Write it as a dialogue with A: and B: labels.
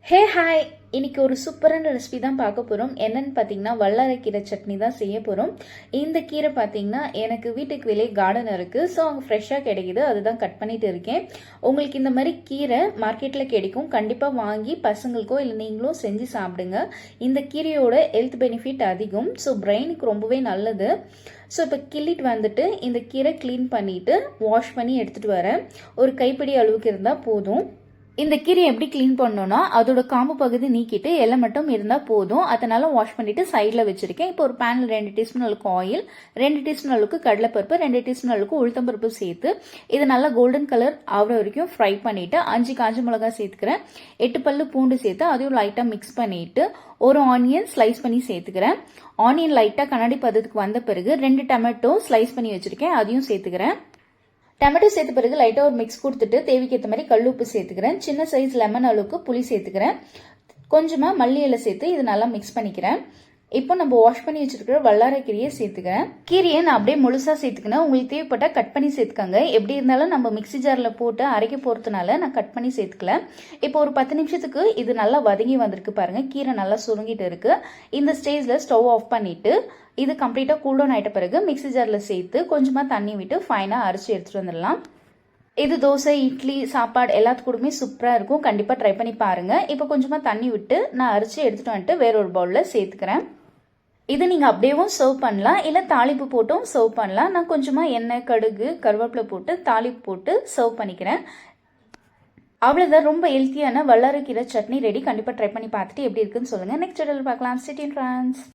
A: Hey hi, இன்னைக்கு ஒரு சூப்பரான ரெசிபி தான் பார்க்க போகிறோம். என்னன்னு பார்த்தீங்கன்னா வல்லாரைக்கீரை சட்னி தான் செய்ய போகிறோம். இந்த கீரை பார்த்தீங்கன்னா எனக்கு வீட்டுக்கு வெளியே கார்டன் இருக்குது. ஸோ அங்கே ஃப்ரெஷ்ஷாக கிடைக்குது, அதுதான் கட் பண்ணிட்டு இருக்கேன். உங்களுக்கு இந்த மாதிரி கீரை மார்க்கெட்டில் கிடைக்கும், கண்டிப்பாக வாங்கி பசங்களுக்கோ இல்லை நீங்களும் செஞ்சு சாப்பிடுங்க. இந்த கீரையோட ஹெல்த் பெனிஃபிட் அதிகம், ஸோ பிரெயினுக்கு ரொம்பவே நல்லது. ஸோ இப்போ கிள்ளிட்டு வந்துட்டு இந்த கீரை க்ளீன் பண்ணிவிட்டு வாஷ் பண்ணி எடுத்துகிட்டு வரேன். ஒரு கைப்பிடி அளவுக்கு இருந்தால் போதும். இந்த கீரையை எப்படி க்ளீன் பண்ணணும்னா அதோட காம்பு பகுதி நீக்கிட்டு எல்லாம் மட்டும் இருந்தால் போதும். அதனால வாஷ் பண்ணிட்டு சைடில் வச்சிருக்கேன். இப்போ ஒரு பேனில் 2 டீஸ்பூன் அளவுக்கு ஆயில், 2 டீஸ்பூன் அளவுக்கு கடலைப்பருப்பு, 2 டீஸ்பூன் அளவுக்கு உளுத்தம்பருப்பு சேர்த்து இது நல்லா கோல்டன் கலர் ஆகிற வரைக்கும் ஃப்ரை பண்ணிட்டு 5 காஞ்ச மிளகாய் சேர்த்துக்கிறேன். 8 பல்லு பூண்டு சேர்த்து அதையும் லைட்டாக மிக்ஸ் பண்ணிட்டு ஒரு ஆனியன் ஸ்லைஸ் பண்ணி சேர்த்துக்கிறேன். ஆனியன் லைட்டாக கண்ணாடி பதத்துக்கு வந்த பிறகு 2 டொமேட்டோ ஸ்லைஸ் பண்ணி வச்சிருக்கேன், அதையும் சேர்த்துக்கிறேன். டொமேட்டோ சேர்த்த பிறகு லைட்டாக ஒரு மிக்ஸ் கொடுத்துட்டு தேவைக்கு ஏற்ற மாதிரி கல் உப்பு சேர்த்துக்கிறேன். சின்ன சைஸ் லெமன் அளவுக்கு புளி சேர்த்துக்கிறேன். கொஞ்சமாக மல்லி இலை சேர்த்து இது நல்லா மிக்ஸ் பண்ணிக்கிறேன். இப்போ நம்ம வாஷ் பண்ணி வச்சிருக்கிற வல்லாரை கீரையை சேர்த்துக்கிறேன். கீரையை நான் அப்படியே முழுசாக சேர்த்துக்கிறேன். உங்களுக்கு தேவைப்பட்டா கட் பண்ணி சேர்த்துக்கங்க. எப்படி இருந்தாலும் நம்ம மிக்சி ஜாரில் போட்டு அரைக்க போகிறதுனால நான் கட் பண்ணி சேர்த்துக்கல. இப்போ ஒரு 10 நிமிஷத்துக்கு இது நல்லா வதங்கி வந்திருக்கு பாருங்க. கீரை நல்லா சுருங்கிட்டு இருக்கு. இந்த ஸ்டேஜில் ஸ்டவ் ஆஃப் பண்ணிட்டு இது கம்ப்ளீட்டாக கூல் டவுன் ஆகிட்ட பிறகு மிக்சி ஜாரில் சேர்த்து கொஞ்சமாக தண்ணி விட்டு ஃபைனாக அரைச்சி எடுத்துகிட்டு வந்துடலாம். இது தோசை, இட்லி, சாப்பாடு எல்லாத்துக்கூடமே சூப்பராக இருக்கும். கண்டிப்பாக ட்ரை பண்ணி பாருங்கள். இப்போ கொஞ்சமாக தண்ணி விட்டு நான் அரைச்சி எடுத்துகிட்டு வந்துட்டு வேற ஒரு பவுலில் சேர்த்துக்கிறேன். இது நீங்கள் அப்படியேவும் சர்வ் பண்ணலாம், இல்லை தாளிப்பு போட்டும் சர்வ் பண்ணலாம். நான் கொஞ்சமாக எண்ணெய், கடுகு, கருவேப்பிலை போட்டு தாளிப்பு போட்டு சர்வ் பண்ணிக்கிறேன். அவ்வளோதான், ரொம்ப ஹெல்த்தியான வல்லாரைக்கீரை சட்னி ரெடி. கண்டிப்பாக ட்ரை பண்ணி பார்த்துட்டு எப்படி இருக்குன்னு சொல்லுங்கள். நெக்ஸ்ட் வீடியோவில் பார்க்கலாம். City France.